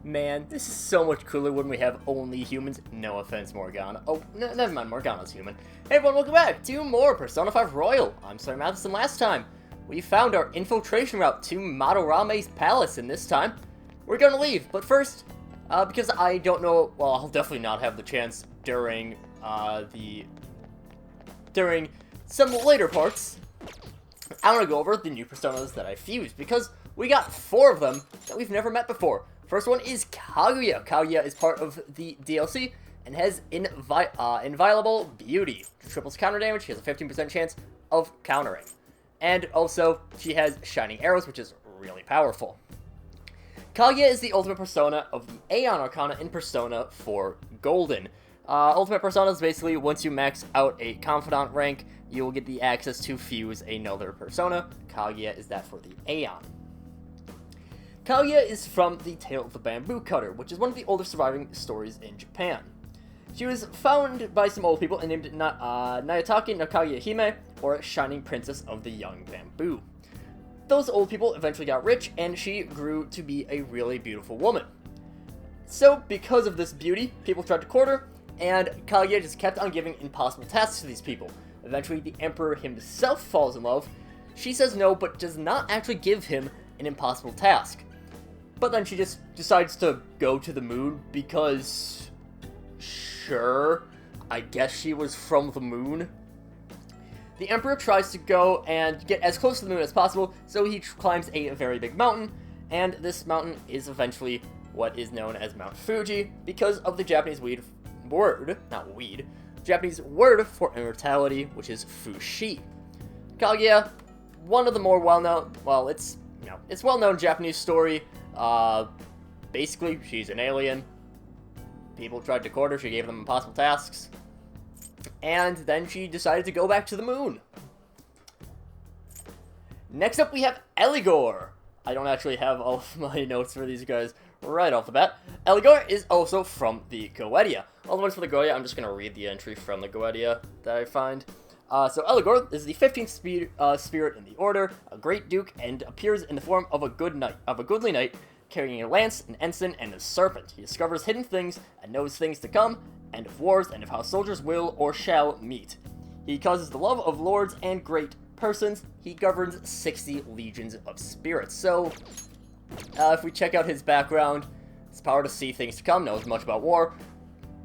Man, this is so much cooler when we have only humans. No offense, Morgana. Oh, never mind, Morgana's human. Hey everyone, welcome back to more Persona 5 Royal. I'm SlayerMathis, and last time, we found our infiltration route to Madorame's palace, and this time, we're gonna leave. But first, because I don't know, well, I'll definitely not have the chance during some later parts, I want to go over the new personas that I fused, because we got 4 of them that we've never met before. First one is Kaguya. Kaguya is part of the DLC and has Inviolable Beauty. Triples counter damage, she has a 15% chance of countering. And also, she has Shining Arrows, which is really powerful. Kaguya is the ultimate persona of the Aeon Arcana in Persona 4 Golden. Ultimate persona is basically once you max out a Confidant rank, you will get the access to fuse another persona. Kaguya is that for the Aeon. Kaguya is from the Tale of the Bamboo Cutter, which is one of the oldest surviving stories in Japan. She was found by some old people and named Nayatake no Kaguya Hime, or Shining Princess of the Young Bamboo. Those old people eventually got rich, and she grew to be a really beautiful woman. So, because of this beauty, people tried to court her, and Kaguya just kept on giving impossible tasks to these people. Eventually, the Emperor himself falls in love. She says no, but does not actually give him an impossible task. But then she just decides to go to the moon because, sure, I guess she was from the moon. The Emperor tries to go and get as close to the moon as possible, so he climbs a very big mountain, and this mountain is eventually what is known as Mount Fuji because of the Japanese Japanese word for immortality, which is Fushi. Kaguya, one of the more well-known, it's well-known Japanese story. Basically, she's an alien. People tried to court her, she gave them impossible tasks. And then she decided to go back to the moon. Next up, we have Elegor. I don't actually have all of my notes for these guys right off the bat. Elegor is also from the Goetia. All the ones for the Goetia, I'm just going to read the entry from the Goetia that I find. So Elegor is the 15th spirit in the order, a great duke, and appears in the form of a goodly knight, carrying a lance, an ensign, and a serpent. He discovers hidden things and knows things to come, and of wars, and of how soldiers will or shall meet. He causes the love of lords and great persons. He governs 60 legions of spirits. So, if we check out his background, his power to see things to come, knows much about war,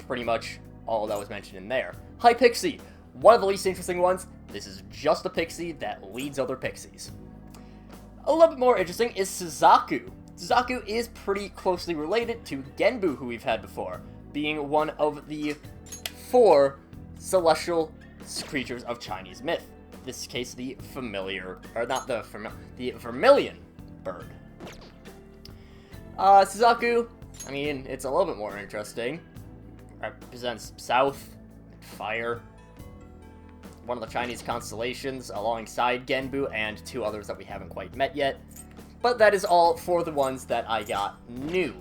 pretty much all that was mentioned in there. High Pixie. One of the least interesting ones, this is just a pixie that leads other pixies. A little bit more interesting is Suzaku. Suzaku is pretty closely related to Genbu, who we've had before, being one of the 4 celestial creatures of Chinese myth. In this case, the vermilion bird. Suzaku, I mean, it's a little bit more interesting. Represents south, fire. One of the Chinese constellations alongside Genbu and 2 others that we haven't quite met yet. But that is all for the ones that I got new.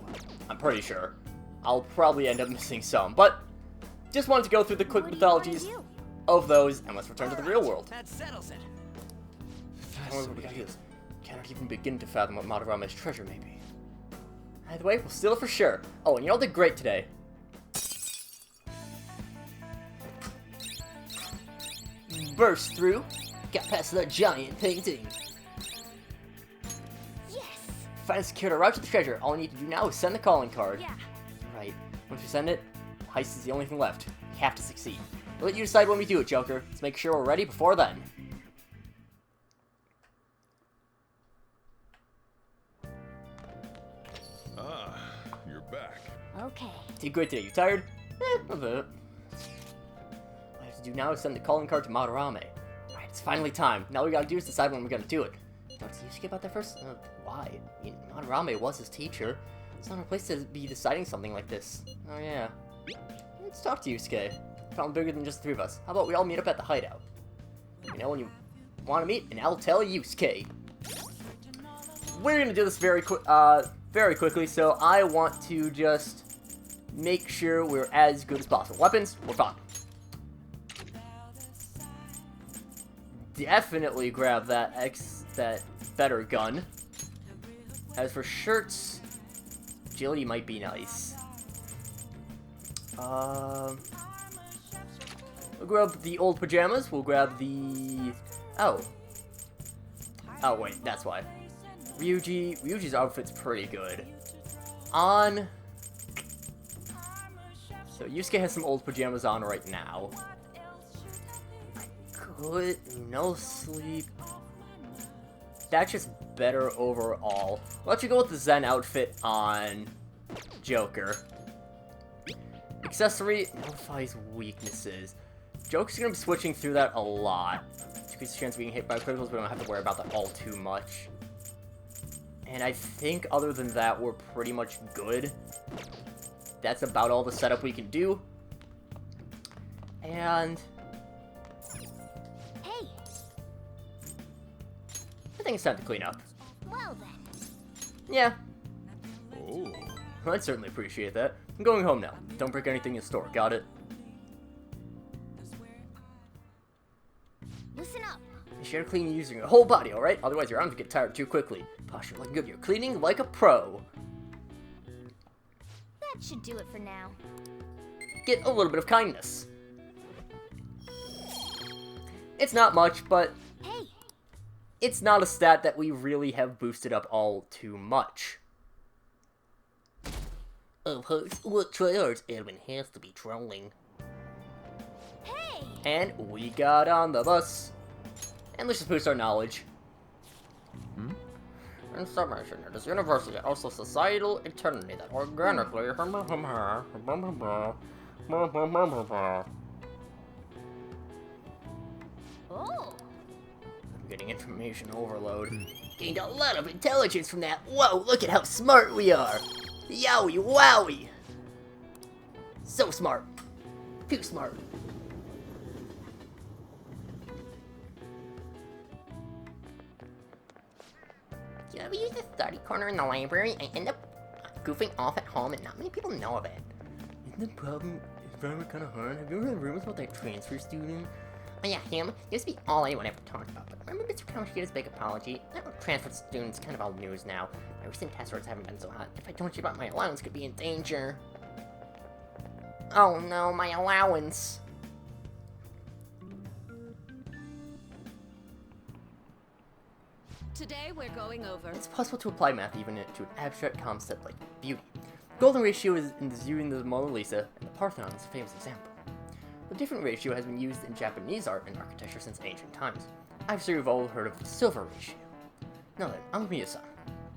I'm pretty sure. I'll probably end up missing some, but just wanted to go through the quick mythologies of those, and let's return to the real world. That settles it. Cannot even begin to fathom what Madorame's treasure may be. Either way, we'll steal it for sure. Oh, and you all did great today. Burst through. Got past that giant painting. Yes. Find secured a route to the treasure. All you need to do now is send the calling card. Yeah. Right. Once you send it, heist is the only thing left. You have to succeed. We'll let you decide when we do it, Joker. Let's make sure we're ready before then. Ah, you're back. Okay. Did great today. You tired? A bit. All I have to do now is send the calling card to Madarame. Alright, it's finally time. Now all we gotta do is decide when we're gonna do it. Don't you skip about that first? Why? I mean, Madarame was his teacher. It's not our place to be deciding something like this. Oh yeah. Let's talk to Yusuke. Found bigger than just the 3 of us. How about we all meet up at the hideout? You know when you want to meet, and I'll tell Yusuke. We're gonna do this very quickly, so I want to just make sure we're as good as possible. Weapons, we're fine. Definitely grab that better gun. As for shirts, agility might be nice. We'll grab the old pajamas. We'll grab the... Oh. Oh, wait, that's why. Ryuji's outfit's pretty good. On... So, Yusuke has some old pajamas on right now. Good, no sleep. That's just better overall. Let's go with the Zen outfit on Joker. Accessory notifies weaknesses. Joker's gonna be switching through that a lot. Decrease the chance of being hit by criticals, we don't have to worry about that all too much. And I think other than that, we're pretty much good. That's about all the setup we can do. And... Hey! I think it's time to clean up. Well then. Yeah, Oh. I'd certainly appreciate that. I'm going home now. Don't break anything in the store, got it? Listen up. You should clean using your whole body, alright? Otherwise your arms will get tired too quickly. Posture looking good, you're cleaning like a pro. That should do it for now. Get a little bit of kindness. It's not much, but Hey! it's not a stat that we really have boosted up all too much. Of course, what tryhards Edwin has to be trolling. Hey! And we got on the bus. And let's just boost our knowledge. In summation, it is university, also societal eternity that organically... Oh! I'm getting information overload. Gained a lot of intelligence from that. Whoa, look at how smart we are. Yowie wowie. So smart. Too smart. Do you ever use the study corner in the library? I end up goofing off at home and not many people know of it. Isn't the problem kind of hard? Have you ever heard rumors about that transfer student? Oh yeah, him. Used to be all anyone ever talked about, but remember Mr. Kamoshida's big apology? That transfer student's kind of old news now. My recent test scores haven't been so hot. If I told you about my allowance, could be in danger. Oh no, my allowance. Today we're going over. It's possible to apply math even to an abstract concept like beauty. Golden ratio is in viewing the Mona Lisa, and the Parthenon is a famous example. The different ratio has been used in Japanese art and architecture since ancient times. I'm sure you've all heard of the silver ratio. Now then, Amamiya-san,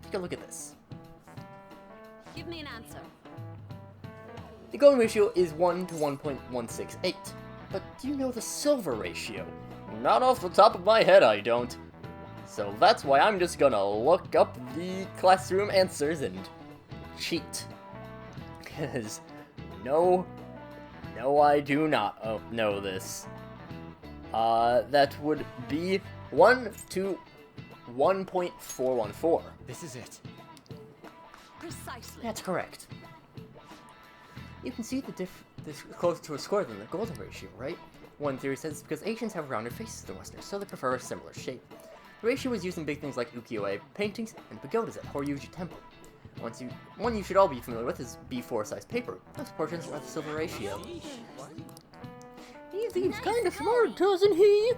take a look at this. Give me an answer. The golden ratio is 1 to 1.168. But do you know the silver ratio? Not off the top of my head, I don't. So that's why I'm just gonna look up the classroom answers and cheat. Because no, I do not know this. That would be 1 to 1.414. This is it. Precisely. That's correct. You can see this is closer to a square than the golden ratio, right? One theory says it's because Asians have rounded faces than Westerners, so they prefer a similar shape. The ratio was used in big things like ukiyo-e paintings and pagodas at Horyuji Temple. One you should all be familiar with is B4 size paper. Those portions of the silver ratio. He seems kind of smart, doesn't he?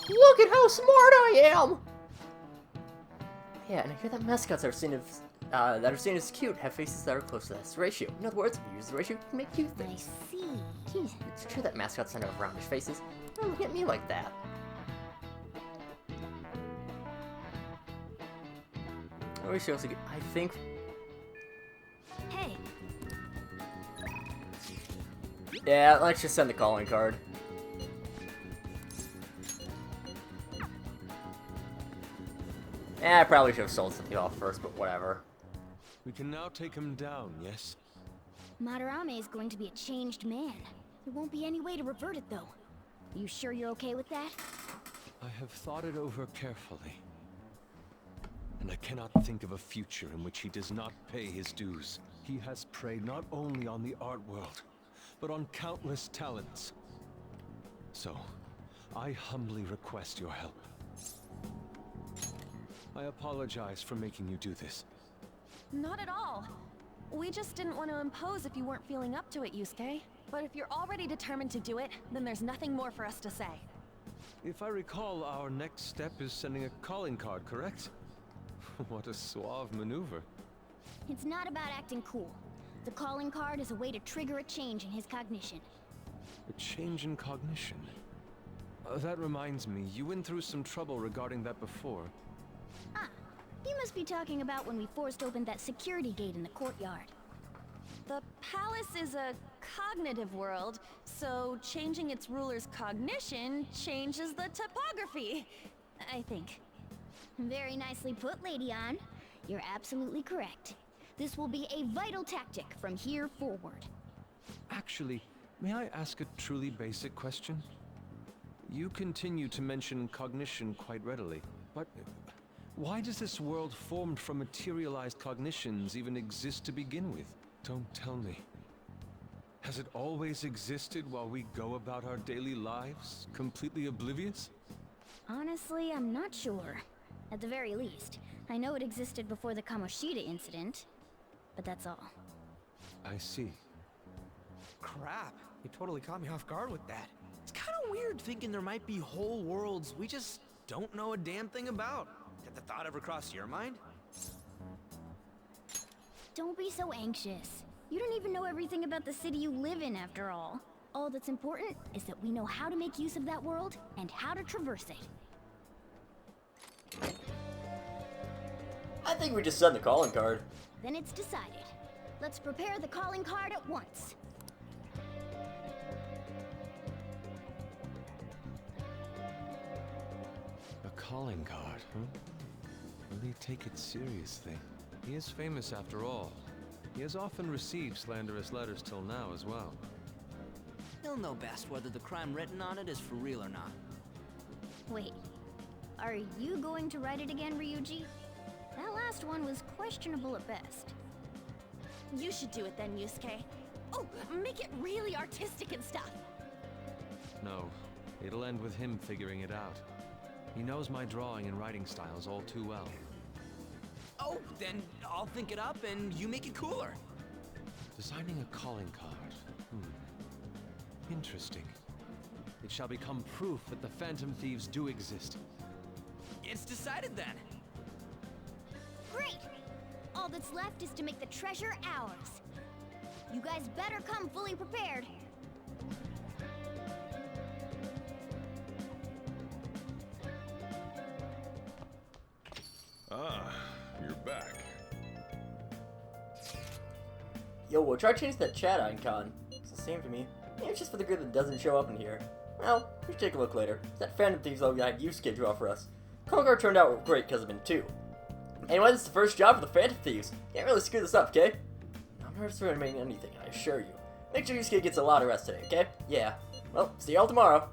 Look at how smart I am! Yeah, and I hear that mascots that are seen as cute have faces that are close to this ratio. In other words, if you use the ratio, you can make cute I things. see. Geez, it's true that mascots tend to have roundish faces. Don't look at me like that. Ratio also, I think. Hey! Yeah, let's just send the calling card. I probably should have sold something off first, but whatever. We can now take him down, yes? Madarame is going to be a changed man. There won't be any way to revert it, though. You sure you're okay with that? I have thought it over carefully. And I cannot think of a future in which he does not pay his dues. He has preyed not only on the art world, but on countless talents. So, I humbly request your help. I apologize for making you do this. Not at all. We just didn't want to impose if you weren't feeling up to it, Yusuke. But if you're already determined to do it, then there's nothing more for us to say. If I recall, our next step is sending a calling card, correct? What a suave maneuver. It's not about acting cool. The calling card is a way to trigger a change in his cognition. A change in cognition. That reminds me, you went through some trouble regarding that before. Ah, you must be talking about when we forced open that security gate in the courtyard. The palace is a cognitive world, so changing its ruler's cognition changes the topography, I think. Very nicely put, Lady Ann. You're absolutely correct. This will be a vital tactic from here forward. Actually, may I ask a truly basic question? You continue to mention cognition quite readily, but why does this world formed from materialized cognitions even exist to begin with? Don't tell me. Has it always existed while we go about our daily lives, completely oblivious? Honestly, I'm not sure. At the very least, I know it existed before the Kamoshida incident, but that's all. I see. Crap, you totally caught me off guard with that. It's kind of weird thinking there might be whole worlds we just don't know a damn thing about. Did the thought ever cross your mind? Don't be so anxious. You don't even know everything about the city you live in, after all. All that's important is that we know how to make use of that world and how to traverse it. I think we just send the calling card. Then it's decided. Let's prepare the calling card at once. A calling card, huh? Really take it seriously. He is famous after all. He has often received slanderous letters till now as well. He'll know best whether the crime written on it is for real or not. Wait, are you going to write it again, Ryuji? That last one was questionable at best. You should do it then, Yusuke. Oh, make it really artistic and stuff. No, it'll end with him figuring it out. He knows my drawing and writing styles all too well. Oh, then I'll think it up and you make it cooler. Designing a calling card. Interesting. It shall become proof that the Phantom Thieves do exist. It's decided then. Great! All that's left is to make the treasure ours. You guys better come fully prepared. Ah, you're back. Yo, we'll try to change that chat icon. It's the same to me. Maybe it's just for the group that doesn't show up in here. Well, we should take a look later. That Phantom Thieves logo had Yusuke draw for us. Calling card turned out great because of him too. Anyway, this is the first job for the Phantom Thieves. Can't really screw this up, okay? I'm not estimating anything, I assure you. Make sure Yusuke gets a lot of rest today, okay? Yeah. Well, see y'all tomorrow.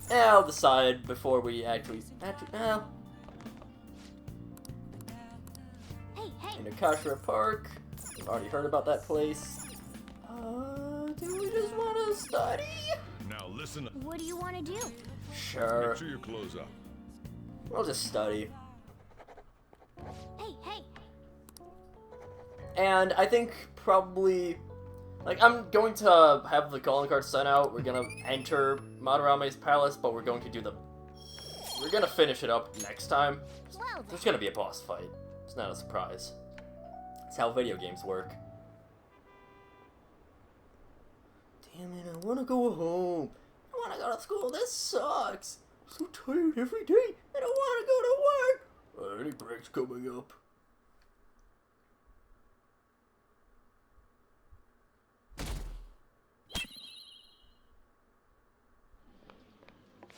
I'll decide before we actually well. Hey! In Akashira Park. We've already heard about that place. Do we just want to study? Now listen. What do you want to do? Sure. Make sure your clothes up. We'll just study. Hey! And I think probably, like, I'm going to have the calling card sent out. We're gonna enter Madarame's palace, but we're going to finish it up next time. Well, There's gonna be a boss fight. It's not a surprise. It's how video games work. Damn it, I wanna go home. I wanna go to school. This sucks. I'm so tired every day. I don't wanna go to work. Any breaks coming up?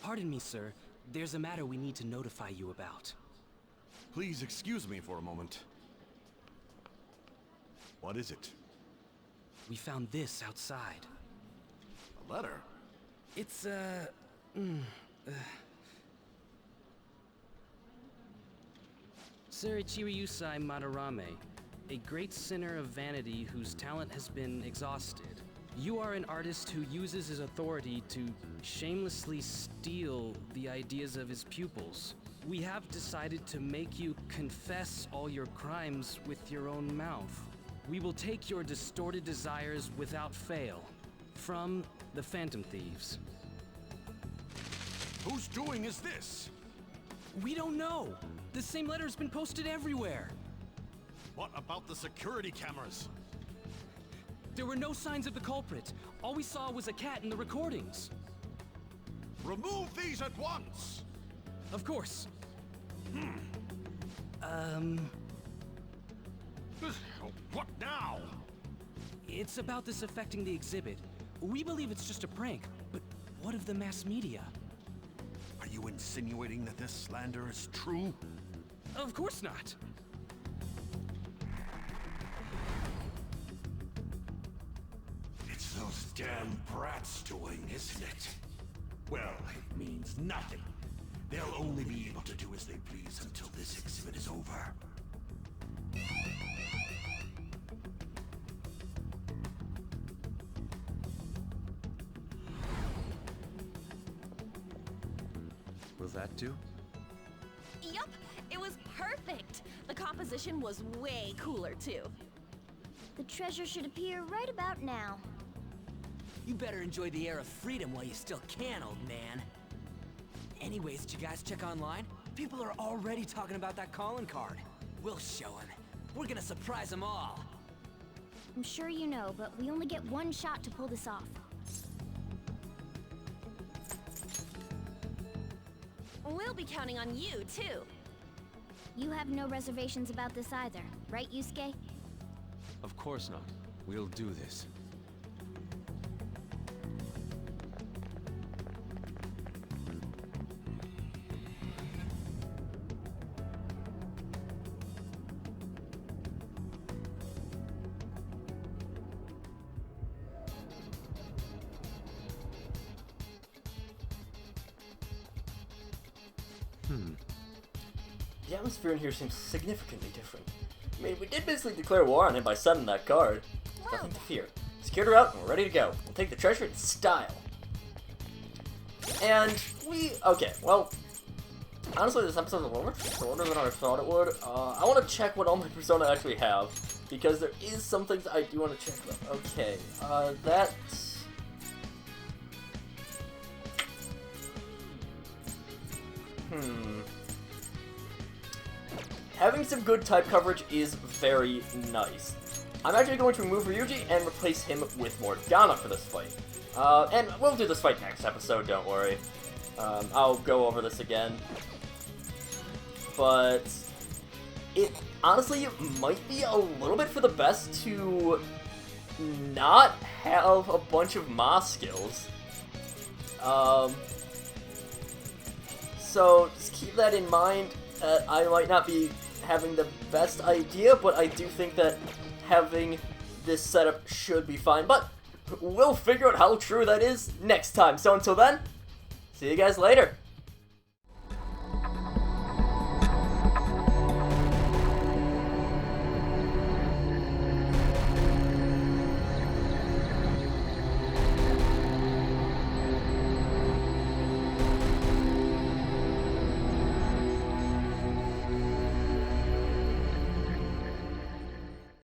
Pardon me, sir. There's a matter we need to notify you about. Please excuse me for a moment. What is it? We found this outside. A letter? It's, Sir Ichiriyusai Madarame, a great sinner of vanity whose talent has been exhausted. You are an artist who uses his authority to shamelessly steal the ideas of his pupils. We have decided to make you confess all your crimes with your own mouth. We will take your distorted desires without fail from the Phantom Thieves. Whose doing is this? We don't know. The same letter's been posted everywhere. What about the security cameras? There were no signs of the culprit. All we saw was a cat in the recordings. Remove these at once! Of course. What now? It's about this affecting the exhibit. We believe it's just a prank, but what of the mass media? Are you insinuating that this slander is true? Of course not. It's those damn brats doing, isn't it? Well, it means nothing. They'll only be able to do as they please until this exhibit is over. Will that do? Yup, it was perfect. The composition was way cooler too. The treasure should appear right about now. You better enjoy the air of freedom while you still can, old man. Anyways, did you guys check online? People are already talking about that calling card. We'll show them. We're gonna surprise them all. I'm sure you know, but we only get one shot to pull this off. We'll be counting on you too. You have no reservations about this either, right, Yusuke? Of course not. We'll do this. The atmosphere in here seems significantly different. I mean, we did basically declare war on him by sending that card. There's nothing to fear. Secured her out and we're ready to go. We'll take the treasure in style. And okay, well, honestly this episode is a little bit shorter than I thought it would. I want to check what all my Persona actually have, because there is some things I do want to check about. Okay, having some good type coverage is very nice. I'm actually going to remove Ryuji and replace him with Morgana for this fight. And we'll do this fight next episode, don't worry. I'll go over this again. But it honestly might be a little bit for the best to not have a bunch of Ma skills. So just keep that in mind. I might not be having the best idea, but I do think that having this setup should be fine. But we'll figure out how true that is next time. So until then, see you guys later.